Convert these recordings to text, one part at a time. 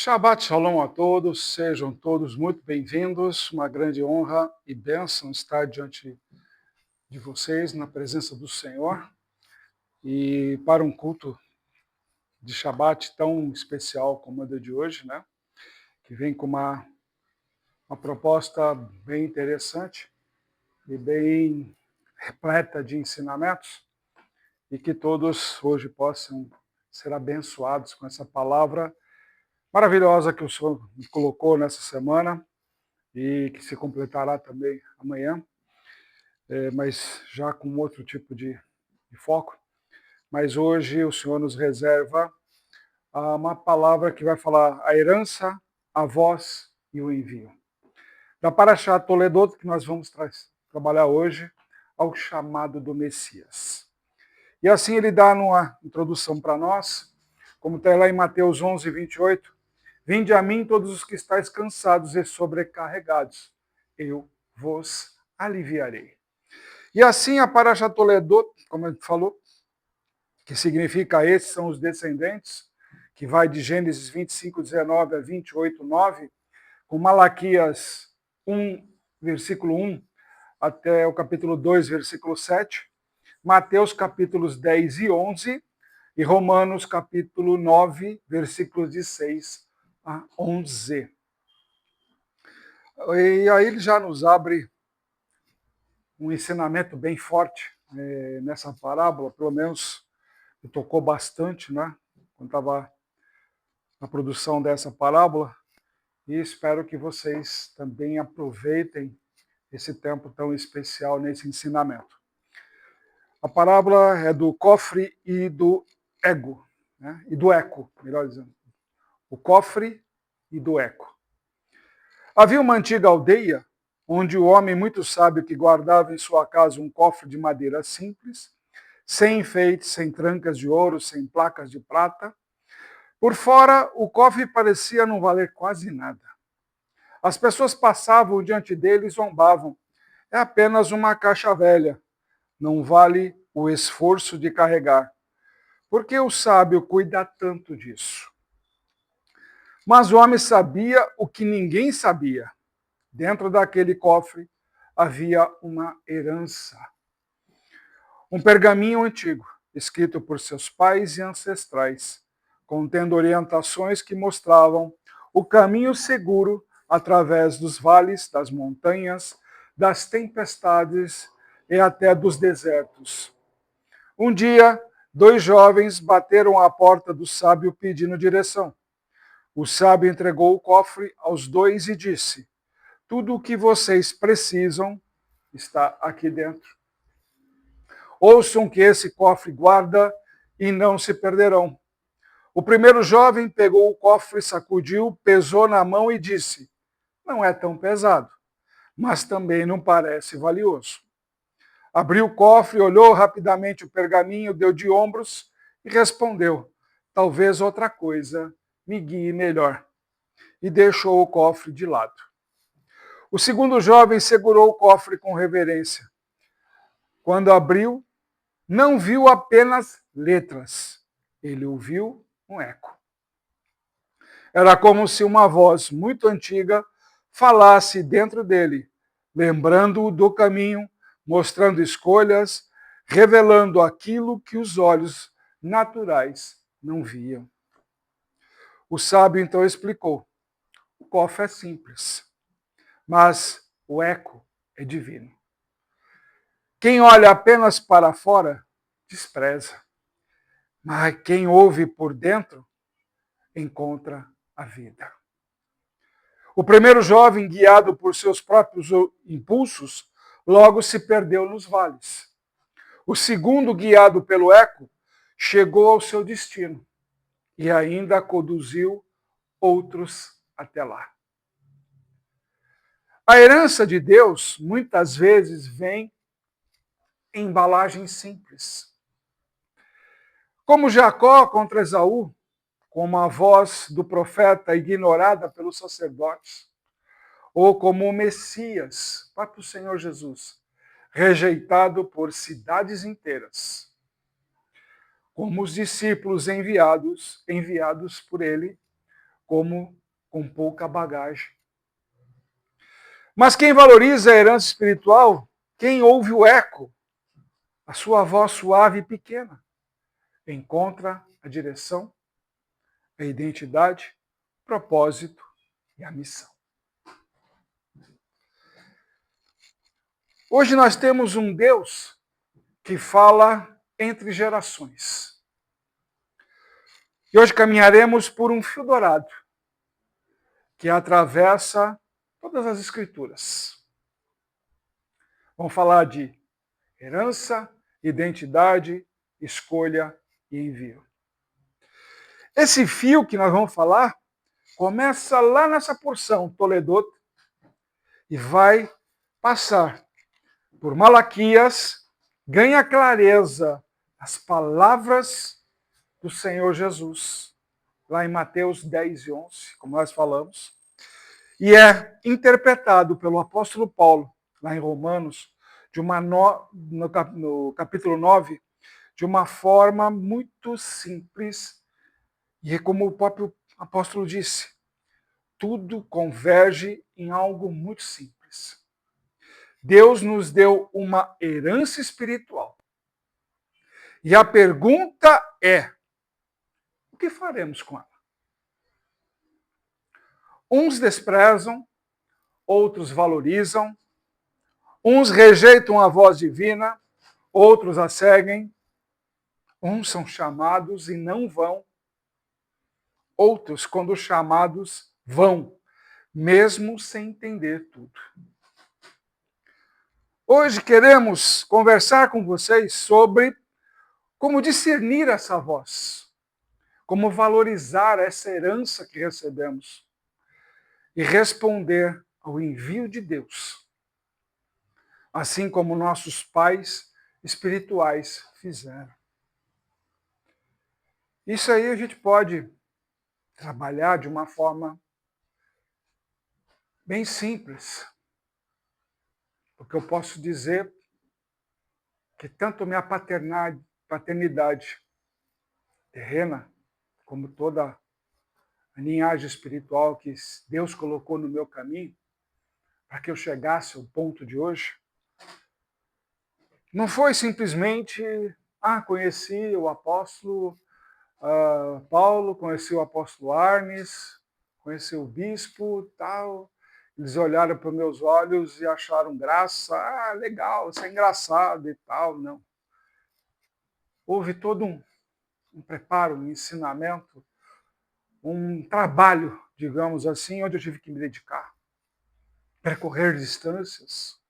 Shabbat Shalom a todos, sejam todos muito bem-vindos. Uma grande honra e bênção estar diante de vocês, na presença do Senhor, e para um culto de Shabbat tão especial como o de hoje, né? Que vem com uma proposta bem interessante e bem repleta de ensinamentos, e que todos hoje possam ser abençoados com essa palavra maravilhosa que o Senhor me colocou nessa semana, e que se completará também amanhã, mas já com outro tipo de foco. Mas hoje o Senhor nos reserva uma palavra que vai falar a herança, a voz e o envio. Da Parashá Toledot, que nós vamos trabalhar hoje, ao chamado do Messias. E assim ele dá uma introdução para nós, como está lá em Mateus 11, 28, Vinde a mim todos os que estáis cansados e sobrecarregados, eu vos aliviarei. E assim a Parashá Toledot, como a gente falou, que significa esses são os descendentes, que vai de Gênesis 25, 19 a 28, 9, com Malaquias 1, versículo 1, até o capítulo 2, versículo 7, Mateus capítulos 10 e 11, e Romanos capítulo 9, versículos de 6 a 11. E aí ele já nos abre um ensinamento bem forte nessa parábola, pelo menos me tocou bastante, né? Quando estava na produção dessa parábola, e espero que vocês também aproveitem esse tempo tão especial nesse ensinamento. A parábola é do cofre e do ego, né? E do eco, melhor dizendo. O cofre e do eco. Havia uma antiga aldeia onde o homem muito sábio que guardava em sua casa um cofre de madeira simples, sem enfeites, sem trancas de ouro, sem placas de prata. Por fora, o cofre parecia não valer quase nada. As pessoas passavam diante dele e zombavam. É apenas uma caixa velha. Não vale o esforço de carregar. Por que o sábio cuida tanto disso? Mas o homem sabia o que ninguém sabia. Dentro daquele cofre havia uma herança. Um pergaminho antigo, escrito por seus pais e ancestrais, contendo orientações que mostravam o caminho seguro através dos vales, das montanhas, das tempestades e até dos desertos. Um dia, dois jovens bateram à porta do sábio pedindo direção. O sábio entregou o cofre aos dois e disse: tudo o que vocês precisam está aqui dentro. Ouçam que esse cofre guarda e não se perderão. O primeiro jovem pegou o cofre, sacudiu, pesou na mão e disse: não é tão pesado, mas também não parece valioso. Abriu o cofre, olhou rapidamente o pergaminho, deu de ombros e respondeu: talvez outra coisa me guie melhor. E deixou o cofre de lado. O segundo jovem segurou o cofre com reverência. Quando abriu, não viu apenas letras, ele ouviu um eco. Era como se uma voz muito antiga falasse dentro dele, lembrando-o do caminho, mostrando escolhas, revelando aquilo que os olhos naturais não viam. O sábio então explicou: o cofre é simples, mas o eco é divino. Quem olha apenas para fora, despreza. Mas quem ouve por dentro, encontra a vida. O primeiro jovem, guiado por seus próprios impulsos, logo se perdeu nos vales. O segundo, guiado pelo eco, chegou ao seu destino e ainda conduziu outros até lá. A herança de Deus muitas vezes vem em embalagens simples. Como Jacó contra Esaú, como a voz do profeta ignorada pelos sacerdotes, ou como o Messias, próprio Senhor Jesus, rejeitado por cidades inteiras, como os discípulos enviados por ele, como com pouca bagagem. Mas quem valoriza a herança espiritual, quem ouve o eco, a sua voz suave e pequena, encontra a direção, a identidade, o propósito e a missão. Hoje nós temos um Deus que fala entre gerações. E hoje caminharemos por um fio dourado que atravessa todas as Escrituras. Vamos falar de herança, identidade, escolha e envio. Esse fio que nós vamos falar começa lá nessa porção, Toledot, e vai passar por Malaquias, ganha clareza as palavras do Senhor Jesus, lá em Mateus 10 e 11, como nós falamos, e é interpretado pelo apóstolo Paulo, lá em Romanos, no capítulo 9, de uma forma muito simples, e é como o próprio apóstolo disse, tudo converge em algo muito simples. Deus nos deu uma herança espiritual. E a pergunta é, o que faremos com ela? Uns desprezam, outros valorizam, uns rejeitam a voz divina, outros a seguem, uns são chamados e não vão, outros, quando chamados, vão, mesmo sem entender tudo. Hoje queremos conversar com vocês sobre como discernir essa voz, como valorizar essa herança que recebemos e responder ao envio de Deus, assim como nossos pais espirituais fizeram. Isso aí a gente pode trabalhar de uma forma bem simples, porque eu posso dizer que tanto minha paternidade terrena, como toda a linhagem espiritual que Deus colocou no meu caminho, para que eu chegasse ao ponto de hoje, não foi simplesmente, conheci o apóstolo Paulo, conheci o apóstolo Arnes, conheci o bispo, tal. Eles olharam para os meus olhos e acharam graça, legal, isso é engraçado e tal. Não. Houve todo um preparo, um ensinamento, um trabalho, digamos assim, onde eu tive que me dedicar, percorrer distâncias,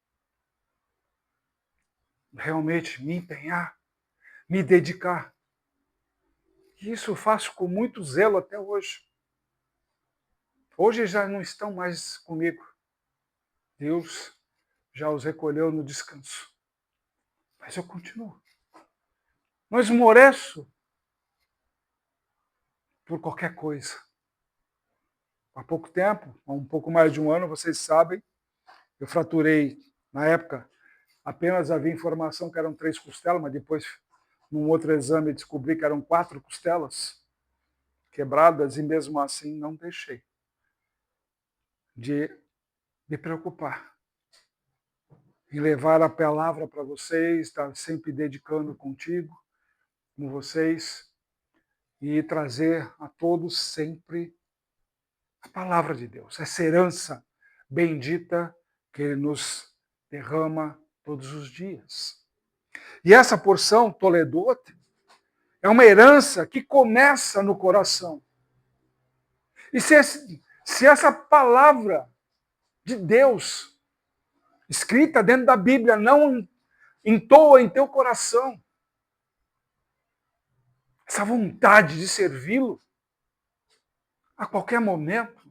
realmente me empenhar, me dedicar. E isso eu faço com muito zelo até hoje. Hoje já não estão mais comigo. Deus já os recolheu no descanso. Mas eu continuo. Não esmoreço por qualquer coisa. Há pouco tempo, há um pouco mais de um ano, vocês sabem, eu fraturei, na época, apenas havia informação que eram 3 costelas, mas depois, num outro exame, descobri que eram 4 costelas quebradas e mesmo assim não deixei de me preocupar em levar a palavra para vocês, estar sempre dedicando contigo, com vocês, e trazer a todos sempre a palavra de Deus, essa herança bendita que Ele nos derrama todos os dias. E essa porção, Toledot, é uma herança que começa no coração. E se essa palavra de Deus, escrita dentro da Bíblia, não entoa em teu coração essa vontade de servi-lo a qualquer momento,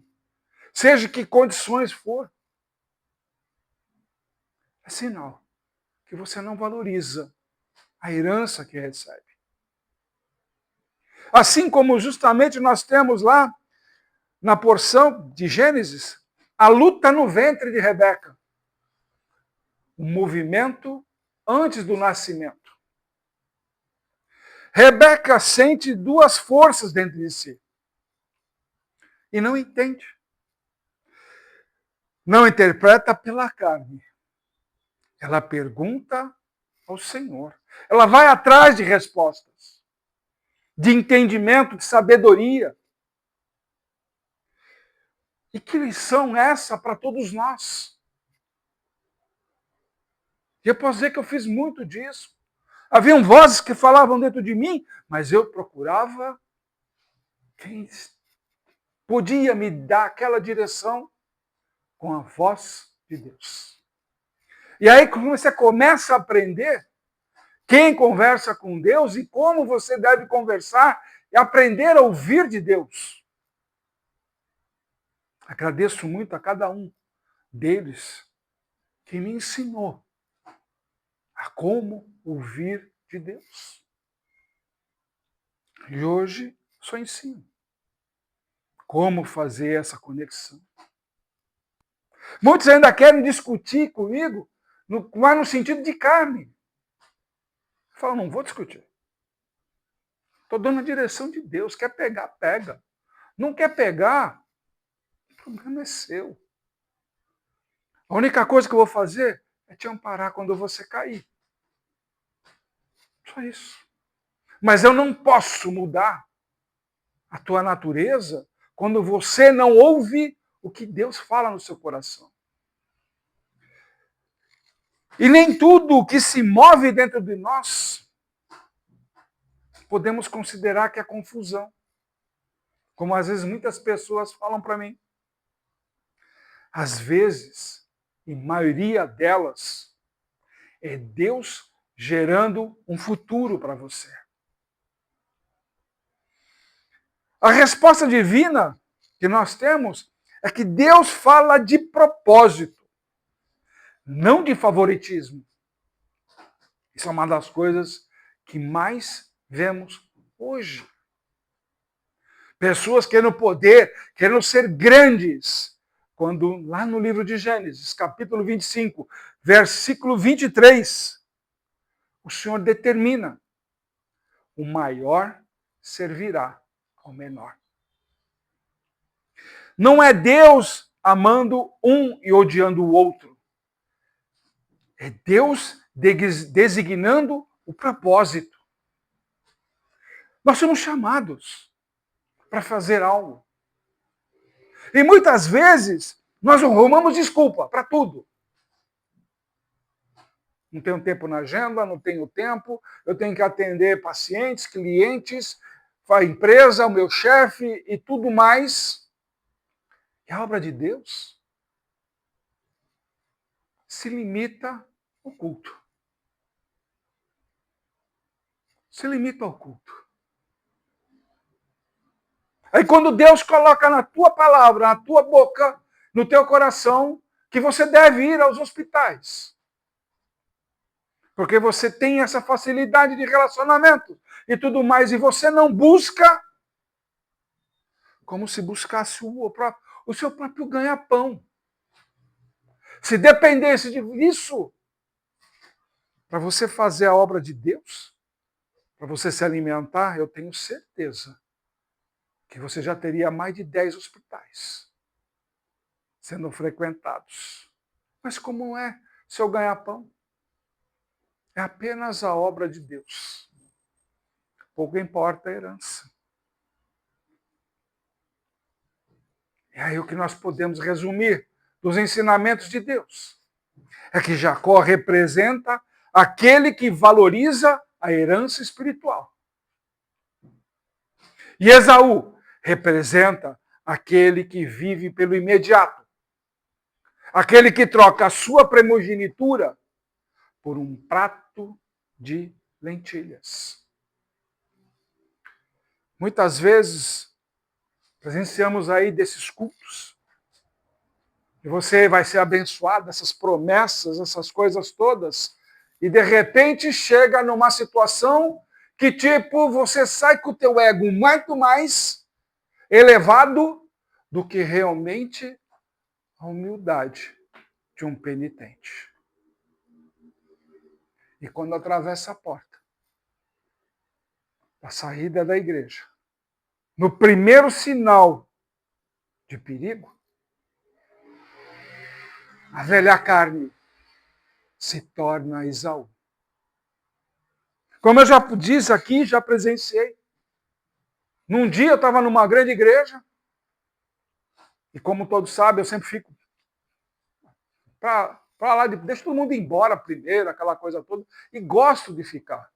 seja que condições for, é sinal que você não valoriza a herança que recebe. Assim como justamente nós temos lá na porção de Gênesis, a luta no ventre de Rebeca. O movimento antes do nascimento. Rebeca sente 2 forças dentro de si. e não entende. Não interpreta pela carne. Ela pergunta ao Senhor. Ela vai atrás de respostas, de entendimento, de sabedoria. E que lição é essa para todos nós? E eu posso dizer que eu fiz muito disso. Haviam vozes que falavam dentro de mim, mas eu procurava quem podia me dar aquela direção com a voz de Deus. E aí, quando você começa a aprender quem conversa com Deus e como você deve conversar e aprender a ouvir de Deus. Agradeço muito a cada um deles que me ensinou a como ouvir de Deus. E hoje só ensino como fazer essa conexão. Muitos ainda querem discutir comigo, mas no sentido de carne. Eu falo, não vou discutir. Estou dando a direção de Deus. Quer pegar, pega. Não quer pegar, o problema é seu. A única coisa que eu vou fazer é te amparar quando você cair. Só isso. Mas eu não posso mudar a tua natureza quando você não ouve o que Deus fala no seu coração. E nem tudo que se move dentro de nós podemos considerar que é confusão. Como às vezes muitas pessoas falam para mim. Às vezes, e maioria delas, é Deus gerando um futuro para você. A resposta divina que nós temos é que Deus fala de propósito, não de favoritismo. Isso é uma das coisas que mais vemos hoje. Pessoas querendo poder, querendo ser grandes, quando lá no livro de Gênesis, capítulo 25, versículo 23, o Senhor determina: o maior servirá ao menor. Não é Deus amando um e odiando o outro. É Deus designando o propósito. Nós somos chamados para fazer algo. E muitas vezes nós arrumamos desculpa para tudo. Não tenho tempo na agenda, não tenho tempo, eu tenho que atender pacientes, clientes, a empresa, o meu chefe e tudo mais. E a obra de Deus se limita ao culto. Se limita ao culto. Aí quando Deus coloca na tua palavra, na tua boca, no teu coração, que você deve ir aos hospitais. Porque você tem essa facilidade de relacionamento e tudo mais, e você não busca como se buscasse o seu próprio ganha-pão. Se dependesse disso, para você fazer a obra de Deus, para você se alimentar, eu tenho certeza que você já teria mais de 10 hospitais sendo frequentados. Mas como é seu ganha-pão? É apenas a obra de Deus. Pouco importa a herança. É aí o que nós podemos resumir dos ensinamentos de Deus. É que Jacó representa aquele que valoriza a herança espiritual. E Esaú representa aquele que vive pelo imediato. Aquele que troca a sua primogenitura por um prato de lentilhas. Muitas vezes presenciamos aí desses cultos e você vai ser abençoado, essas promessas, essas coisas todas, e de repente chega numa situação que tipo você sai com o teu ego muito mais elevado do que realmente a humildade de um penitente. E quando atravessa a porta da saída da igreja, no primeiro sinal de perigo, a velha carne se torna Esaú. Como eu já disse aqui, já presenciei. Num dia eu estava numa grande igreja, e como todos sabem, eu sempre fico para lá, deixa todo mundo ir embora primeiro, aquela coisa toda, e gosto de ficar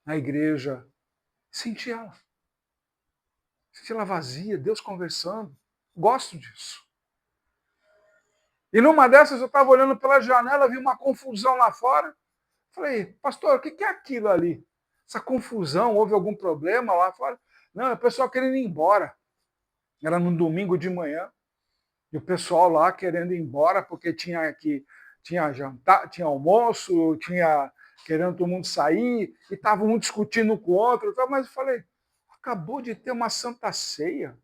na igreja, sentir ela vazia, Deus conversando, gosto disso. E numa dessas eu estava olhando pela janela, vi uma confusão lá fora, falei, pastor, o que é aquilo ali? Essa confusão, houve algum problema lá fora? Não, é o pessoal querendo ir embora. Era num domingo de manhã, e o pessoal lá querendo ir embora, porque tinha jantar, tinha almoço, tinha querendo todo mundo sair, e estavam um discutindo com o outro, mas eu falei, acabou de ter uma santa ceia.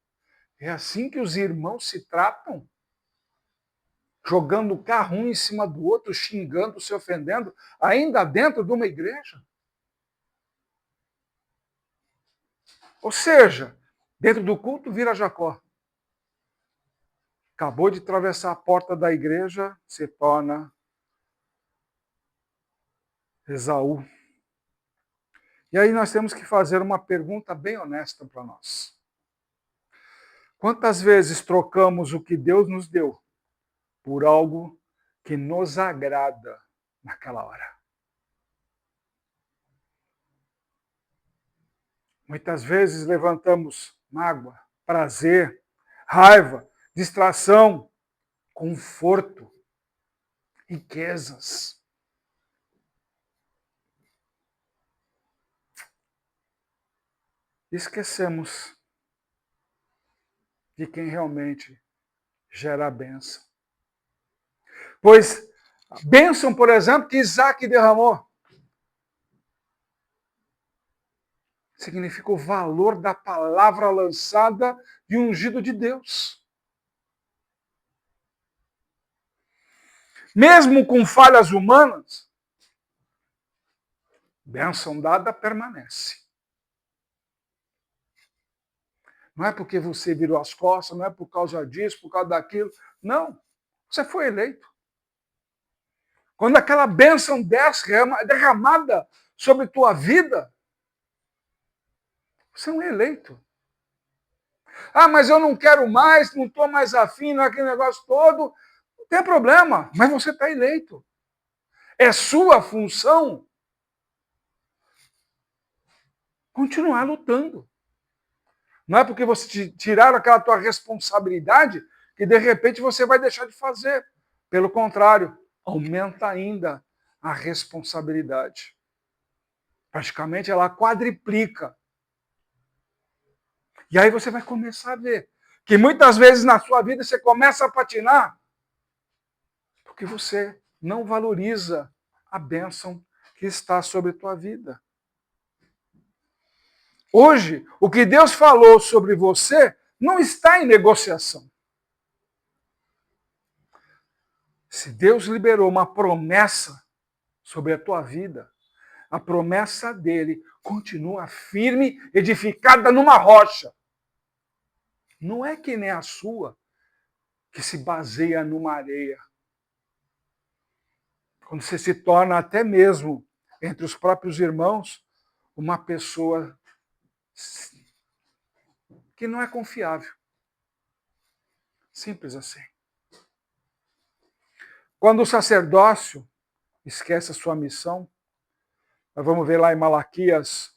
É assim que os irmãos se tratam? Jogando carro um em cima do outro, xingando, se ofendendo, ainda dentro de uma igreja? Ou seja, dentro do culto vira Jacó. Acabou de atravessar a porta da igreja, se torna Esaú. E aí nós temos que fazer uma pergunta bem honesta para nós. Quantas vezes trocamos o que Deus nos deu por algo que nos agrada naquela hora? Muitas vezes levantamos mágoa, prazer, raiva, distração, conforto, riquezas. Esquecemos de quem realmente gera a bênção. Pois a bênção, por exemplo, que Isaac derramou, significa o valor da palavra lançada de um ungido de Deus. Mesmo com falhas humanas, bênção dada permanece. Não é porque você virou as costas, não é por causa disso, por causa daquilo. Não, você foi eleito. Quando aquela bênção desce, derramada sobre tua vida, você é um eleito. Ah, mas eu não quero mais, não estou mais afim naquele negócio todo. Não tem problema, mas você está eleito. É sua função continuar lutando. Não é porque você tirar aquela tua responsabilidade que de repente você vai deixar de fazer. Pelo contrário, aumenta ainda a responsabilidade. Praticamente ela quadriplica. E aí você vai começar a ver que muitas vezes na sua vida você começa a patinar porque você não valoriza a bênção que está sobre a tua vida. Hoje, o que Deus falou sobre você não está em negociação. Se Deus liberou uma promessa sobre a tua vida, a promessa dele continua firme, edificada numa rocha. Não é que nem a sua, que se baseia numa areia. Quando você se torna até mesmo, entre os próprios irmãos, uma pessoa que não é confiável. Simples assim. Quando o sacerdócio esquece a sua missão, nós vamos ver lá em Malaquias,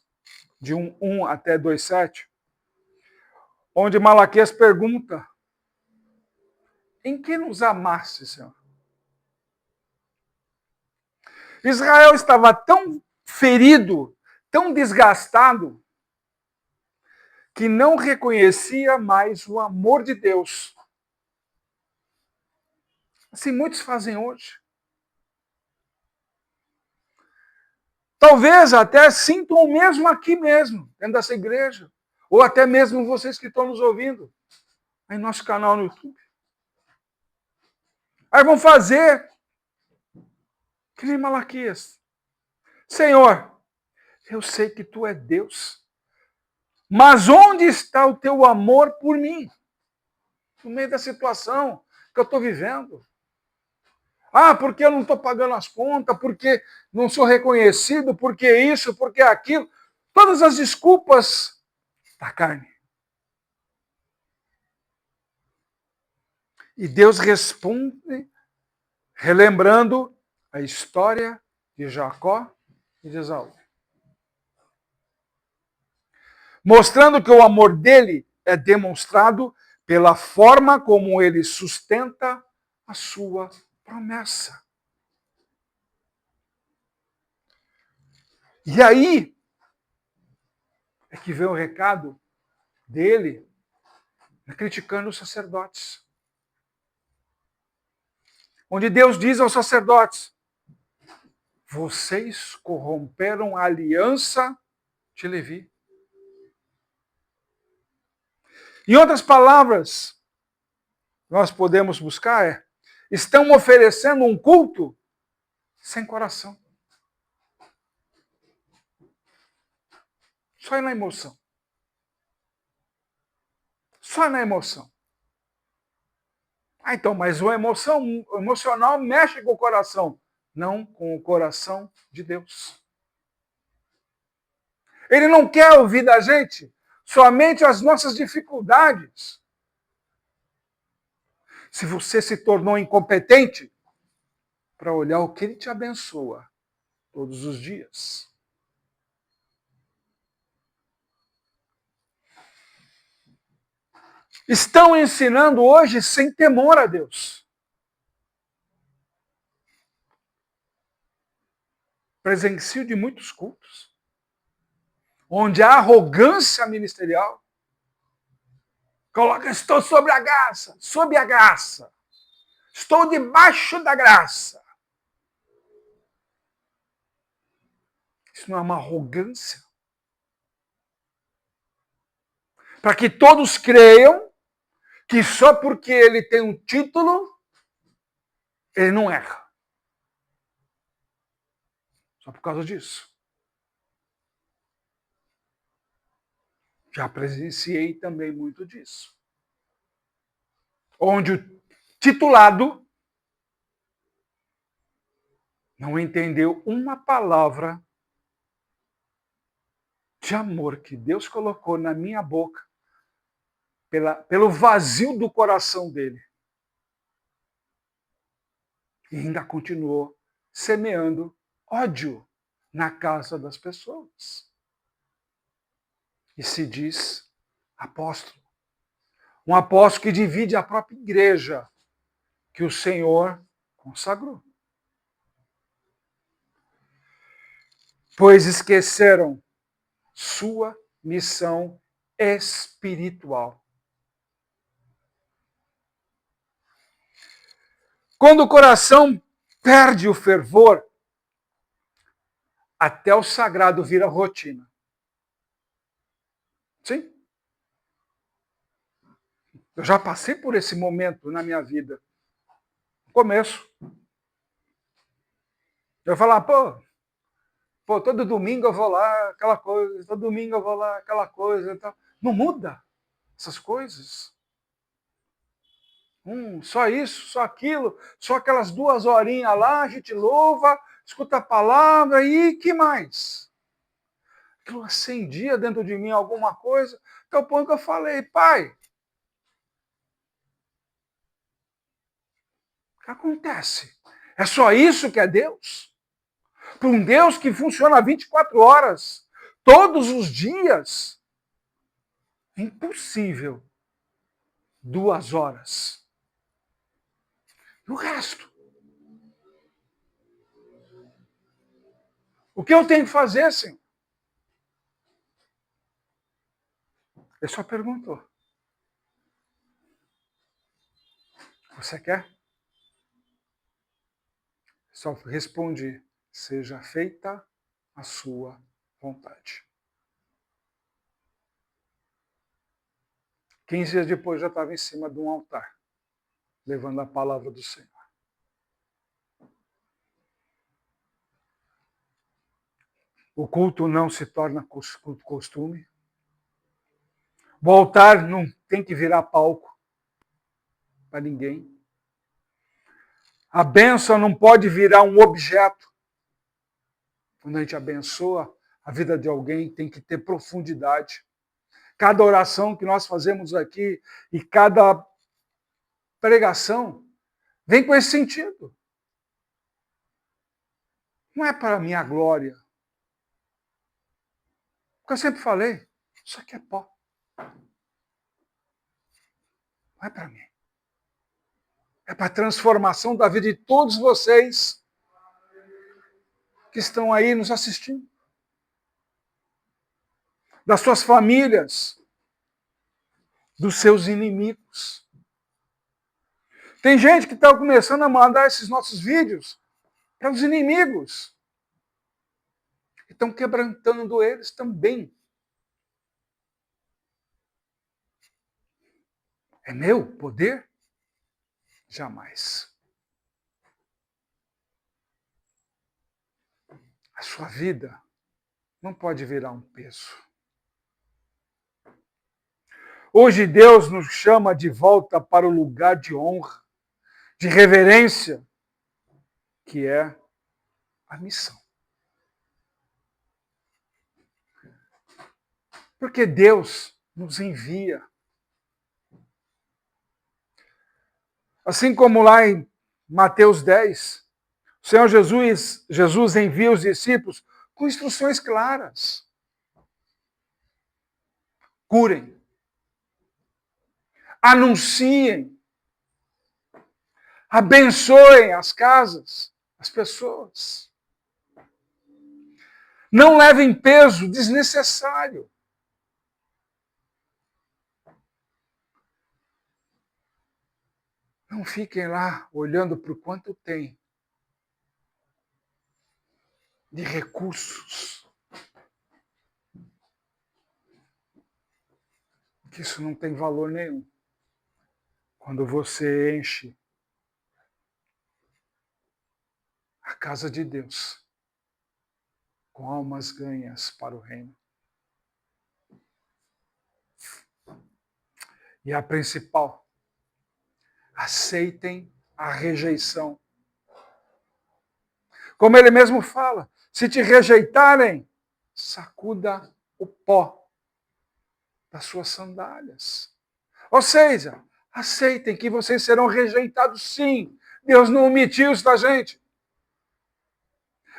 de 1 até 2:7, onde Malaquias pergunta, em que nos amaste, Senhor? Israel estava tão ferido, tão desgastado, que não reconhecia mais o amor de Deus. Assim muitos fazem hoje. Talvez até sintam o mesmo aqui mesmo, dentro dessa igreja. Ou até mesmo vocês que estão nos ouvindo. Aí nosso canal no YouTube. Aí vão fazer que nem Malaquias. Senhor, eu sei que tu é Deus. Mas onde está o teu amor por mim? no meio da situação que eu estou vivendo. Ah, porque eu não estou pagando as contas, porque não sou reconhecido, porque isso, porque aquilo. Todas as desculpas da carne. E Deus responde relembrando a história de Jacó e de Esaú. Mostrando que o amor dele é demonstrado pela forma como ele sustenta a sua promessa. E aí é que vem o recado dele criticando os sacerdotes. Onde Deus diz aos sacerdotes: vocês corromperam a aliança de Levi. Em outras palavras, nós podemos buscar estão oferecendo um culto sem coração. Só na emoção. Só na emoção. Ah, então, mas o emocional mexe com o coração. Não com o coração de Deus. Ele não quer ouvir da gente somente as nossas dificuldades. Se você se tornou incompetente, para olhar o que ele te abençoa todos os dias. Estão ensinando hoje sem temor a Deus. Presencio de muitos cultos, onde a arrogância ministerial coloca: estou sobre a graça, estou debaixo da graça. Isso não é uma arrogância? Para que todos creiam que só porque ele tem um título, ele não erra. Só por causa disso. Já presenciei também muito disso. Onde o titulado não entendeu uma palavra de amor que Deus colocou na minha boca, pelo vazio do coração dele. E ainda continuou semeando ódio na casa das pessoas. E se diz apóstolo. Um apóstolo que divide a própria igreja que o Senhor consagrou. Pois esqueceram sua missão espiritual. Quando o coração perde o fervor, até o sagrado vira rotina. Sim. Eu já passei por esse momento na minha vida. No começo. Eu falava, todo domingo eu vou lá, aquela coisa, todo domingo eu vou lá, aquela coisa e tal. Não muda essas coisas. Só isso, só aquilo, só aquelas 2 horinhas lá, a gente louva, escuta a palavra e que mais? Aquilo acendia dentro de mim alguma coisa, até o ponto que eu falei: pai, o que acontece? É só isso que é Deus? Para um Deus que funciona 24 horas, todos os dias, é impossível 2 horas. E o resto? O que eu tenho que fazer, Senhor? Ele só perguntou. Você quer? Só respondi: seja feita a sua vontade. 15 dias depois já estava em cima de um altar, levando a palavra do Senhor. O culto não se torna costume. O altar não tem que virar palco. para ninguém. A bênção não pode virar um objeto. Quando a gente abençoa a vida de alguém, tem que ter profundidade. Cada oração que nós fazemos aqui e cada pregação vem com esse sentido. Não é para a minha glória. Porque eu sempre falei, isso aqui é pó. Não é para mim. É para a transformação da vida de todos vocês que estão aí nos assistindo. Das suas famílias, dos seus inimigos. Tem gente que está começando a mandar esses nossos vídeos para os inimigos. Estão quebrantando eles também. É meu poder? Jamais. A sua vida não pode virar um peso. Hoje Deus nos chama de volta para o lugar de honra, de reverência, que é a missão. Porque Deus nos envia. Assim como lá em Mateus 10, o Senhor Jesus envia os discípulos com instruções claras. Curem. Anunciem. Abençoem as casas, as pessoas. Não levem peso desnecessário. Não fiquem lá olhando para o quanto tem de recursos. Que isso não tem valor nenhum. Quando você enche a casa de Deus com almas ganhas para o reino. E a principal, aceitem a rejeição. Como ele mesmo fala, se te rejeitarem, sacuda o pó das suas sandálias. Ou seja, aceitem que vocês serão rejeitados sim. Deus não omitiu isso da gente.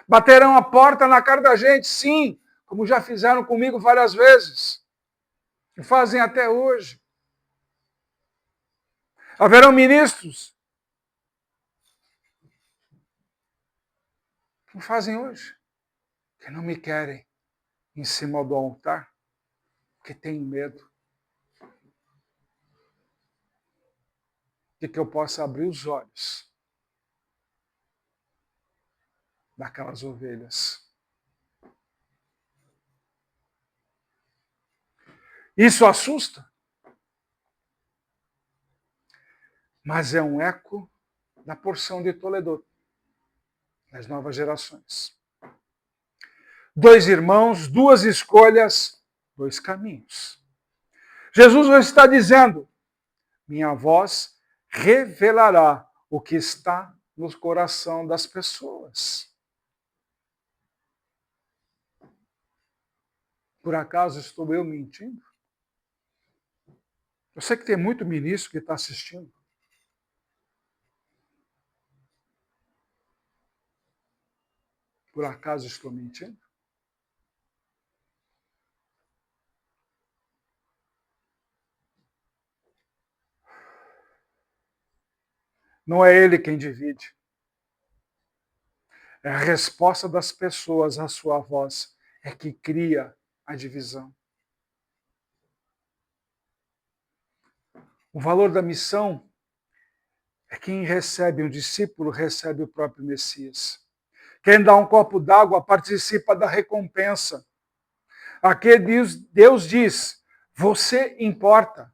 Baterão a porta na cara da gente, sim, como já fizeram comigo várias vezes. E fazem até hoje. Haverão ministros que fazem hoje, que não me querem em cima do altar, que têm medo de que eu possa abrir os olhos daquelas ovelhas. Isso assusta, mas é um eco da porção de Toledo, das novas gerações. 2 irmãos, 2 escolhas, 2 caminhos. Jesus está dizendo, minha voz revelará o que está no coração das pessoas. Por acaso estou eu mentindo? Eu sei que tem muito ministro que está assistindo. Por acaso estou mentindo? Não é ele quem divide. É a resposta das pessoas à sua voz é que cria a divisão. O valor da missão é quem recebe um discípulo, recebe o próprio Messias. Quem dá um copo d'água participa da recompensa. Aqui Deus diz, você importa.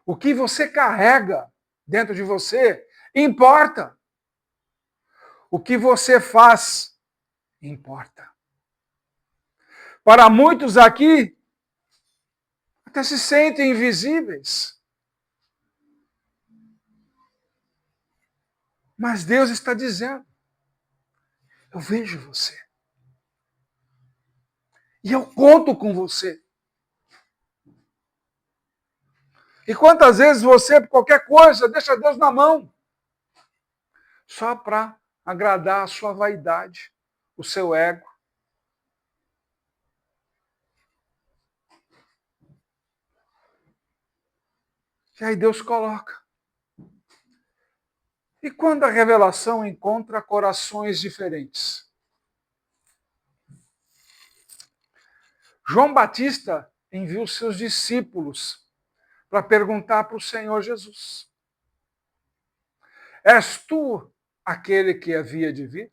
O que você carrega dentro de você importa. O que você faz importa. Para muitos aqui, até se sentem invisíveis. Mas Deus está dizendo, eu vejo você. E eu conto com você. E quantas vezes você, por qualquer coisa, deixa Deus na mão? Só para agradar a sua vaidade, o seu ego. E aí Deus coloca. E quando a revelação encontra corações diferentes? João Batista enviou seus discípulos para perguntar para o Senhor Jesus: És tu aquele que havia de vir?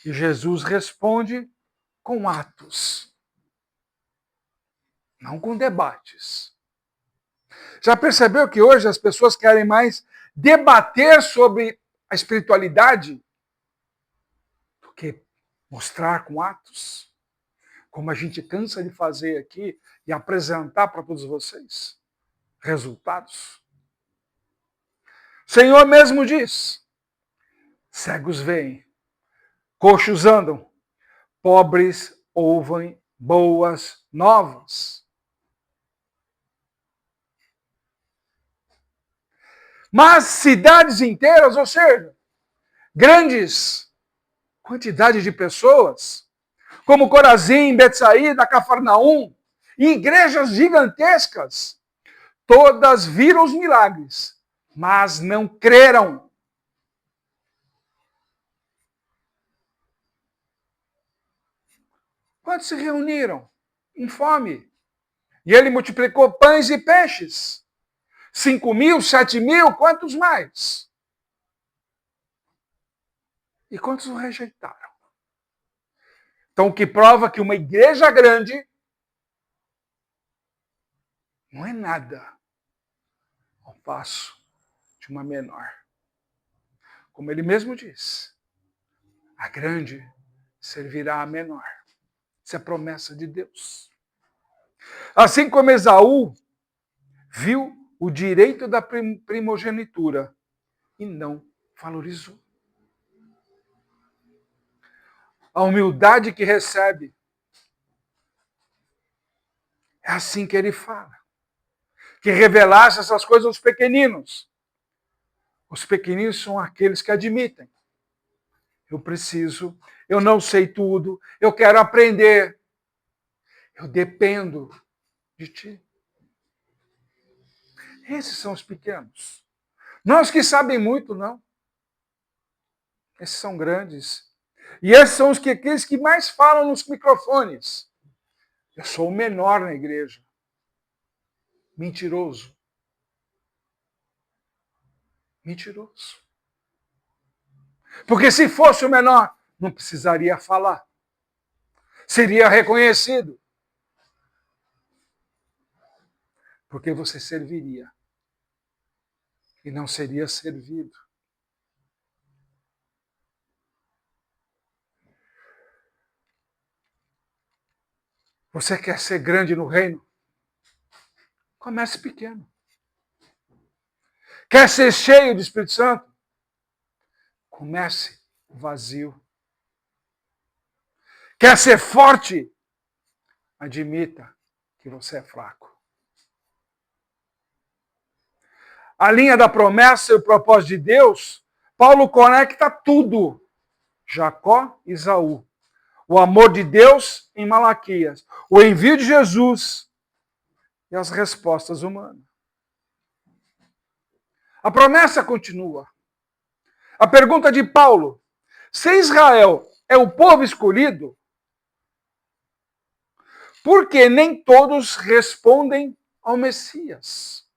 E Jesus responde com atos, não com debates. Já percebeu que hoje as pessoas querem mais debater sobre a espiritualidade do que mostrar com atos? Como a gente cansa de fazer aqui e apresentar para todos vocês resultados. O Senhor mesmo diz: cegos veem, coxos andam, pobres ouvem boas novas. Mas cidades inteiras, ou seja, grandes quantidades de pessoas, como Corazim, Betsaída, Cafarnaum, e igrejas gigantescas, todas viram os milagres, mas não creram. Quantos se reuniram em fome? E ele multiplicou pães e peixes. 5.000, 7.000, quantos mais? E quantos o rejeitaram? Então, o que prova que uma igreja grande não é nada ao passo de uma menor. Como ele mesmo diz, a grande servirá a menor. Isso é promessa de Deus. Assim como Esaú viu o direito da primogenitura e não valorizou. A humildade que recebe, é assim que ele fala. Que revelasse essas coisas aos pequeninos. Os pequeninos são aqueles que admitem. Eu preciso, eu não sei tudo, eu quero aprender. Eu dependo de ti. Esses são os pequenos. Não os que sabem muito, não. Esses são grandes. E esses são aqueles que mais falam nos microfones. Eu sou o menor na igreja. Mentiroso. Mentiroso. Porque se fosse o menor, não precisaria falar. Seria reconhecido. Porque você serviria. E não seria servido. Você quer ser grande no reino? Comece pequeno. Quer ser cheio do Espírito Santo? Comece vazio. Quer ser forte? Admita que você é fraco. A linha da promessa e o propósito de Deus, Paulo conecta tudo. Jacó e Esaú. O amor de Deus em Malaquias. O envio de Jesus e as respostas humanas. A promessa continua. A pergunta de Paulo: se Israel é o povo escolhido, por que nem todos respondem ao Messias?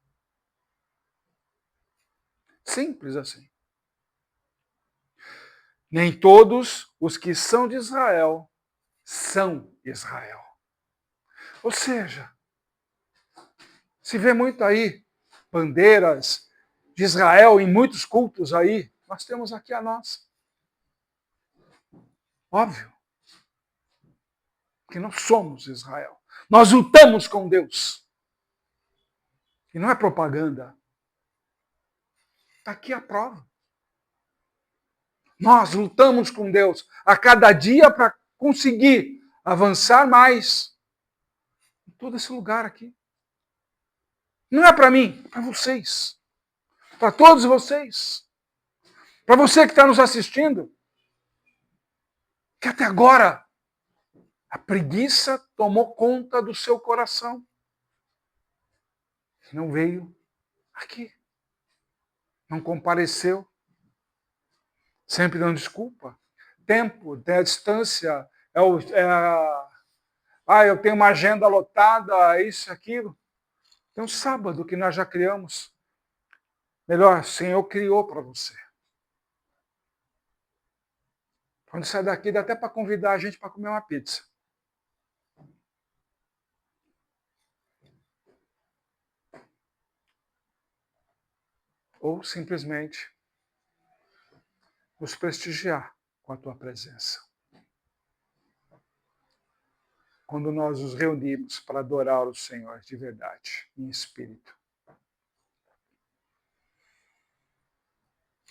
Simples assim. Nem todos os que são de Israel são Israel. Ou seja, se vê muito aí bandeiras de Israel em muitos cultos aí, nós temos aqui a nossa. Óbvio que nós somos Israel. Nós lutamos com Deus. E não é propaganda. Está aqui a prova. Nós lutamos com Deus a cada dia para conseguir avançar mais em todo esse lugar aqui. Não é para mim, é para vocês. Para todos vocês. Para você que está nos assistindo. Que até agora a preguiça tomou conta do seu coração. Não veio aqui. Não compareceu. Sempre dando desculpa. Tempo, a distância, eu tenho uma agenda lotada, isso, aquilo. Tem um sábado que nós já criamos. Melhor, o Senhor criou para você. Quando sai daqui, dá até para convidar a gente para comer uma pizza. Ou simplesmente nos prestigiar com a tua presença. Quando nós nos reunimos para adorar o Senhor de verdade, em espírito.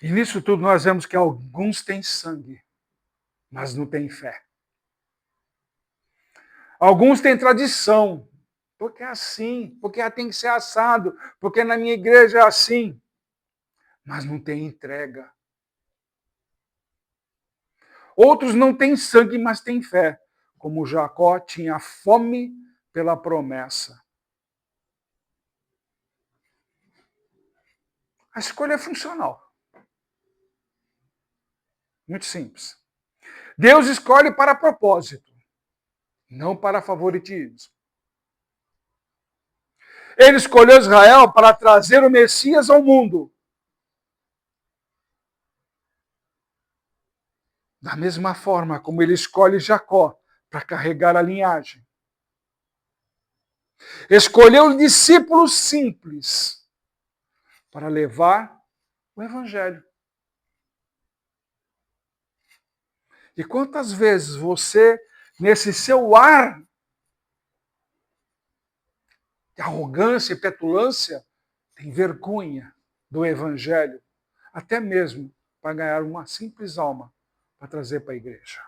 E nisso tudo nós vemos que alguns têm sangue, mas não têm fé. Alguns têm tradição, porque é assim, porque tem que ser assado, porque na minha igreja é assim, mas não tem entrega. Outros não têm sangue, mas têm fé, como Jacó tinha fome pela promessa. A escolha é funcional. Muito simples. Deus escolhe para propósito, não para favoritismo. Ele escolheu Israel para trazer o Messias ao mundo. Da mesma forma como ele escolhe Jacó para carregar a linhagem. Escolheu discípulos simples para levar o Evangelho. E quantas vezes você, nesse seu ar de arrogância e petulância, tem vergonha do Evangelho, até mesmo para ganhar uma simples alma para trazer para a igreja.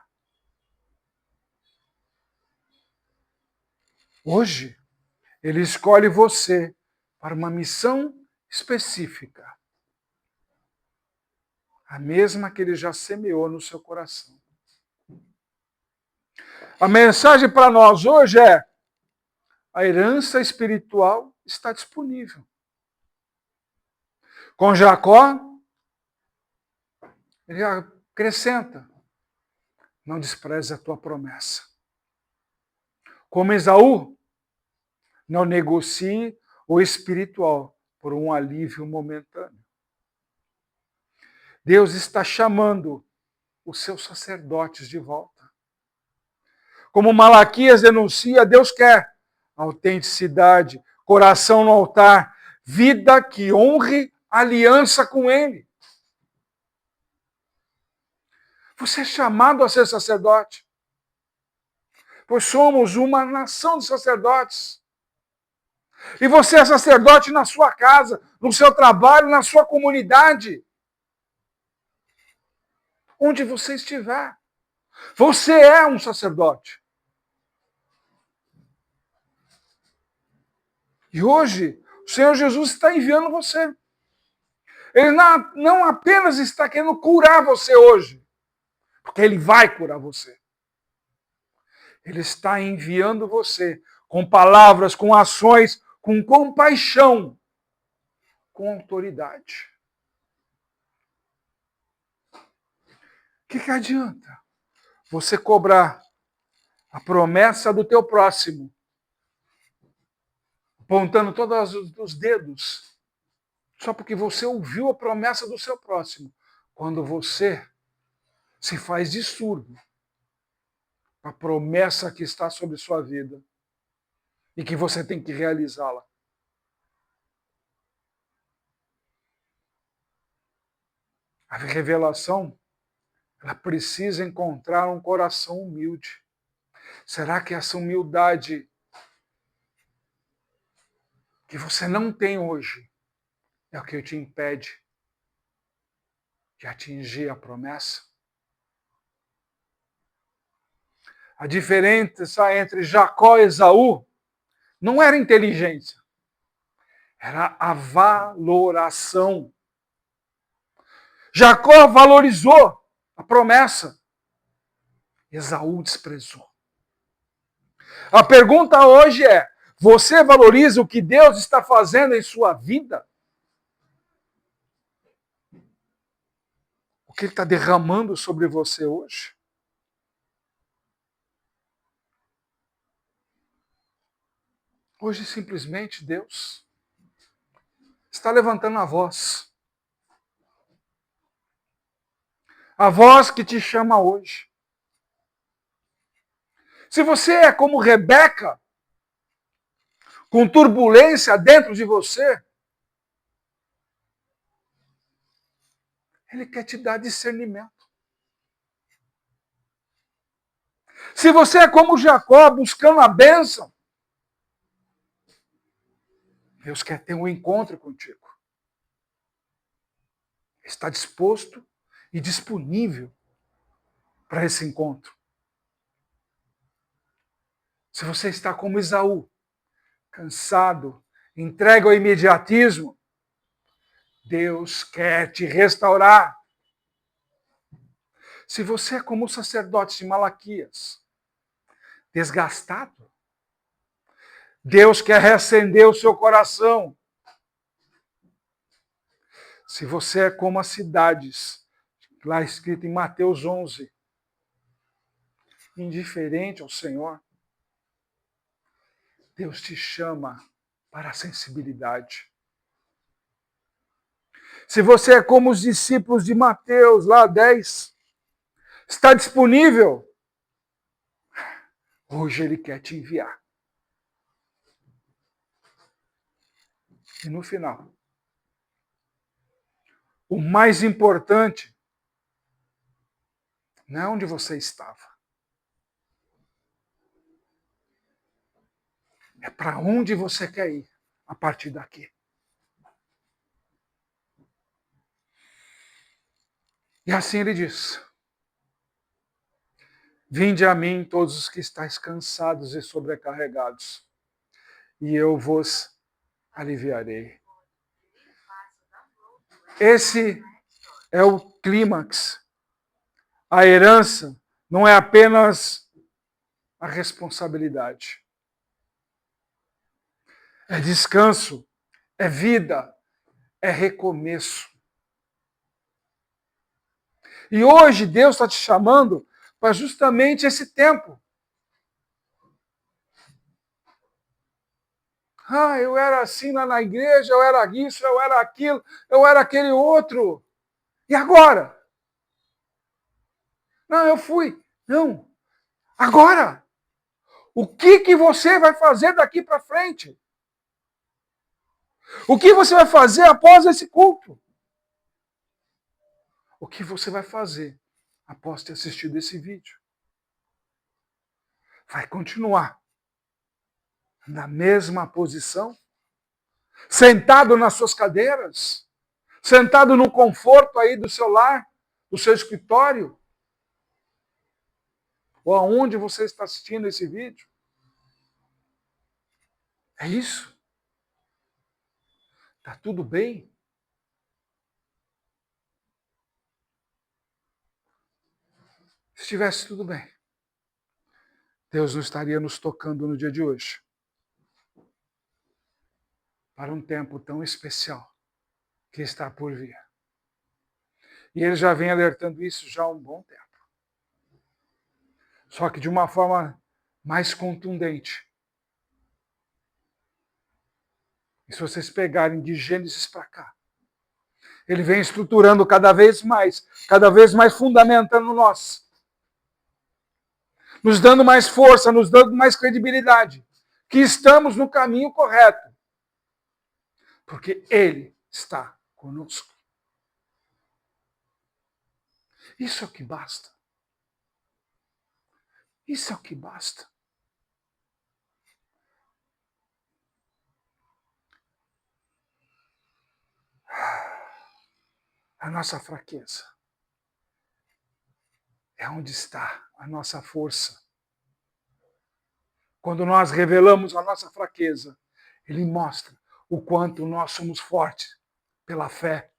Hoje, ele escolhe você para uma missão específica. A mesma que ele já semeou no seu coração. A mensagem para nós hoje é: a herança espiritual está disponível. Com Jacó, ele acrescenta: não despreze a tua promessa. Como Esaú, não negocie o espiritual por um alívio momentâneo. Deus está chamando os seus sacerdotes de volta. Como Malaquias denuncia, Deus quer autenticidade, coração no altar, vida que honre a aliança com Ele. Você é chamado a ser sacerdote, pois somos uma nação de sacerdotes. E você é sacerdote na sua casa, no seu trabalho, na sua comunidade. Onde você estiver. Você é um sacerdote. E hoje, o Senhor Jesus está enviando você. Ele não apenas está querendo curar você hoje, porque Ele vai curar você. Ele está enviando você com palavras, com ações, com compaixão, com autoridade. O que adianta você cobrar a promessa do teu próximo, apontando todos os dedos, só porque você ouviu a promessa do seu próximo, quando você se faz de surdo a promessa que está sobre sua vida e que você tem que realizá-la. A revelação, ela precisa encontrar um coração humilde. Será que essa humildade que você não tem hoje é o que te impede de atingir a promessa. A diferença entre Jacó e Esaú não era inteligência, era a valoração. Jacó valorizou a promessa, Esaú desprezou. A pergunta hoje é: você valoriza o que Deus está fazendo em sua vida? O que Ele está derramando sobre você hoje? Hoje, simplesmente, Deus está levantando a voz. A voz que te chama hoje. Se você é como Rebeca, com turbulência dentro de você, Ele quer te dar discernimento. Se você é como Jacó, buscando a bênção, Deus quer ter um encontro contigo. Está disposto e disponível para esse encontro. Se você está como Esaú, cansado, entregue ao imediatismo, Deus quer te restaurar. Se você é como o sacerdote de Malaquias, desgastado, Deus quer reacender o seu coração. Se você é como as cidades, lá escrito em Mateus 11, indiferente ao Senhor, Deus te chama para a sensibilidade. Se você é como os discípulos de Mateus, lá 10, está disponível, hoje Ele quer te enviar. E no final, o mais importante não é onde você estava. É para onde você quer ir a partir daqui. E assim Ele diz: vinde a mim todos os que estáis cansados e sobrecarregados, e eu vos aliviarei. Esse é o clímax. A herança não é apenas a responsabilidade. É descanso, é vida, é recomeço. E hoje Deus está te chamando para justamente esse tempo. Ah, eu era assim lá na igreja, eu era isso, eu era aquilo, eu era aquele outro. E agora? Não, eu fui. Não. Agora? O que você vai fazer daqui para frente? O que você vai fazer após esse culto? O que você vai fazer após ter assistido esse vídeo? Vai continuar na mesma posição? Sentado nas suas cadeiras? Sentado no conforto aí do seu lar? Do seu escritório? Ou aonde você está assistindo esse vídeo? É isso? Tá tudo bem? Se estivesse tudo bem, Deus não estaria nos tocando no dia de hoje para um tempo tão especial que está por vir. E Ele já vem alertando isso já há um bom tempo. Só que de uma forma mais contundente. E se vocês pegarem de Gênesis para cá, Ele vem estruturando cada vez mais fundamentando nós. Nos dando mais força, nos dando mais credibilidade. Que estamos no caminho correto. Porque Ele está conosco. Isso é o que basta. Isso é o que basta. A nossa fraqueza é onde está a nossa força. Quando nós revelamos a nossa fraqueza, Ele mostra o quanto nós somos fortes pela fé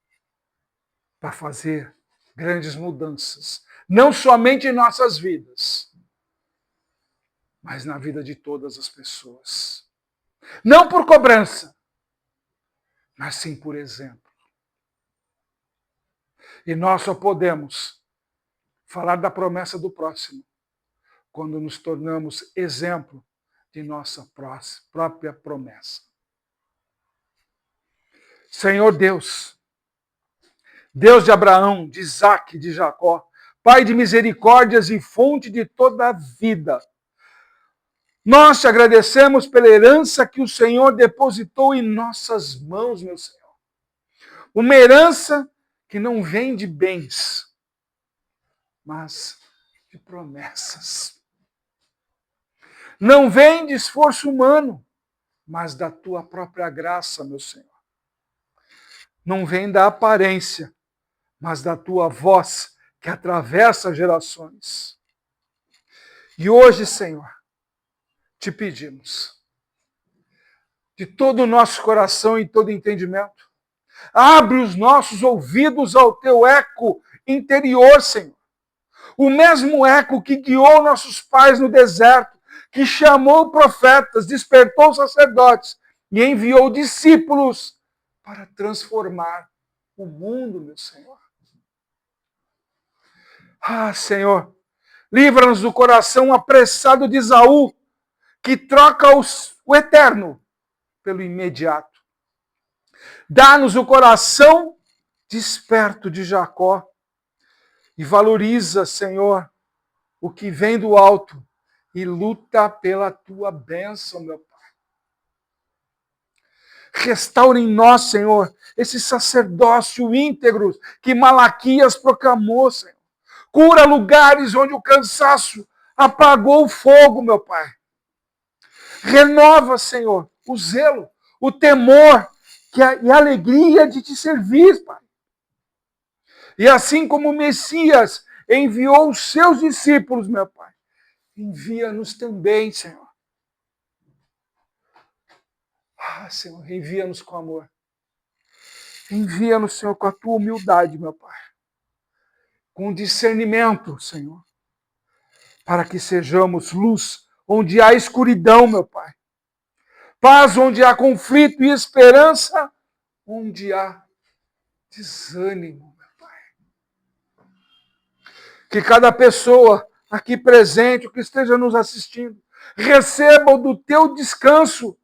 para fazer grandes mudanças, não somente em nossas vidas, mas na vida de todas as pessoas. Não por cobrança, mas sim por exemplo. E nós só podemos falar da promessa do próximo quando nos tornamos exemplo de nossa própria promessa. Senhor Deus, Deus de Abraão, de Isaque, de Jacó, Pai de misericórdias e fonte de toda a vida, nós te agradecemos pela herança que o Senhor depositou em nossas mãos, meu Senhor. Uma herança que não vem de bens, mas de promessas. Não vem de esforço humano, mas da tua própria graça, meu Senhor. Não vem da aparência, mas da tua voz que atravessa gerações. E hoje, Senhor, te pedimos, de todo o nosso coração e todo entendimento, abre os nossos ouvidos ao teu eco interior, Senhor. O mesmo eco que guiou nossos pais no deserto, que chamou profetas, despertou sacerdotes e enviou discípulos para transformar o mundo, meu Senhor. Ah, Senhor, livra-nos do coração apressado de Esaú, que troca o eterno pelo imediato. Dá-nos o coração desperto de Jacó e valoriza, Senhor, o que vem do alto e luta pela tua bênção, meu Pai. Restaura em nós, Senhor, esse sacerdócio íntegro que Malaquias proclamou, Senhor. Cura lugares onde o cansaço apagou o fogo, meu Pai. Renova, Senhor, o zelo, o temor e a alegria de te servir, Pai. E assim como o Messias enviou os seus discípulos, meu Pai, envia-nos também, Senhor. Ah, Senhor, envia-nos com amor. Envia-nos, Senhor, com a tua humildade, meu Pai. Com discernimento, Senhor. Para que sejamos luz onde há escuridão, meu Pai. Paz onde há conflito e esperança onde há desânimo, meu Pai. Que cada pessoa aqui presente, que esteja nos assistindo, receba do teu descanso,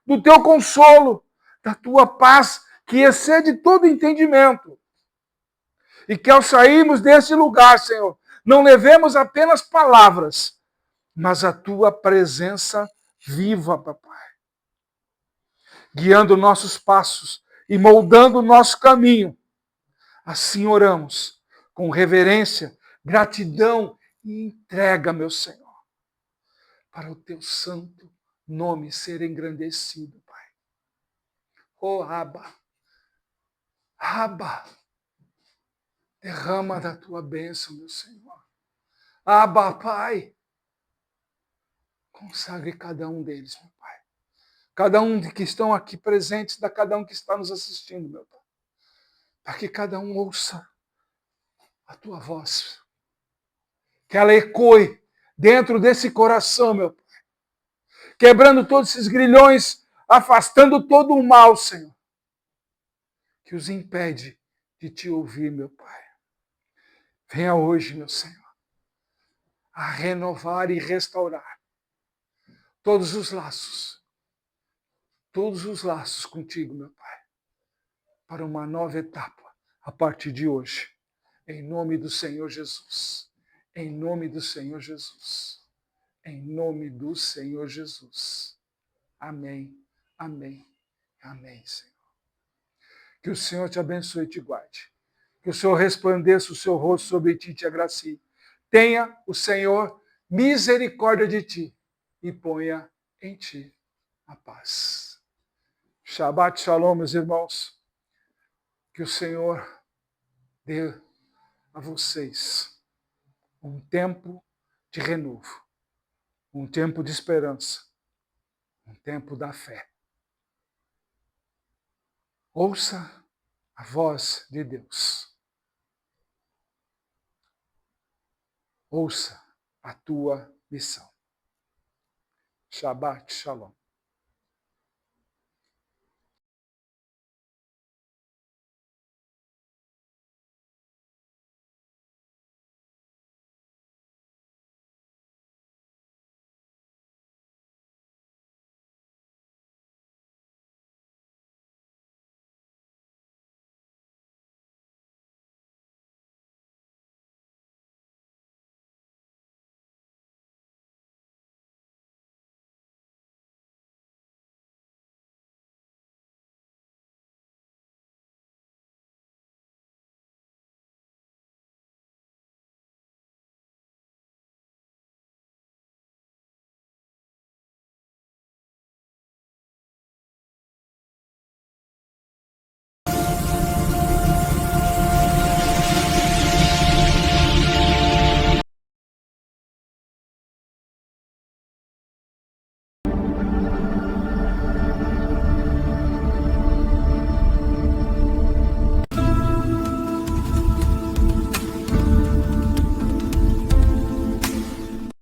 do teu consolo, da tua paz, que excede todo entendimento. E que ao sairmos desse lugar, Senhor, não levemos apenas palavras, mas a tua presença viva, papai. Guiando nossos passos e moldando o nosso caminho. Assim oramos, com reverência, gratidão e entrega, meu Senhor, para o teu santo nome ser engrandecido, Pai. Oh, Abba, Abba, derrama da tua bênção, meu Senhor. Abba, Pai, consagre cada um deles, meu Pai. Cada um que estão aqui presentes, da cada um que está nos assistindo, meu Pai. Para que cada um ouça a tua voz. Que ela ecoe dentro desse coração, meu Pai. Quebrando todos esses grilhões, afastando todo o mal, Senhor. Que os impede de te ouvir, meu Pai. Venha hoje, meu Senhor, a renovar e restaurar todos os laços contigo, meu Pai, para uma nova etapa a partir de hoje. Em nome do Senhor Jesus. Em nome do Senhor Jesus. Em nome do Senhor Jesus. Amém, amém, amém, Senhor. Que o Senhor te abençoe e te guarde. Que o Senhor resplandeça o seu rosto sobre ti e te agracie. Tenha o Senhor misericórdia de ti e ponha em ti a paz. Shabbat Shalom, meus irmãos. Que o Senhor dê a vocês um tempo de renovo, um tempo de esperança, um tempo da fé. Ouça a voz de Deus. Ouça a tua missão. Shabbat Shalom.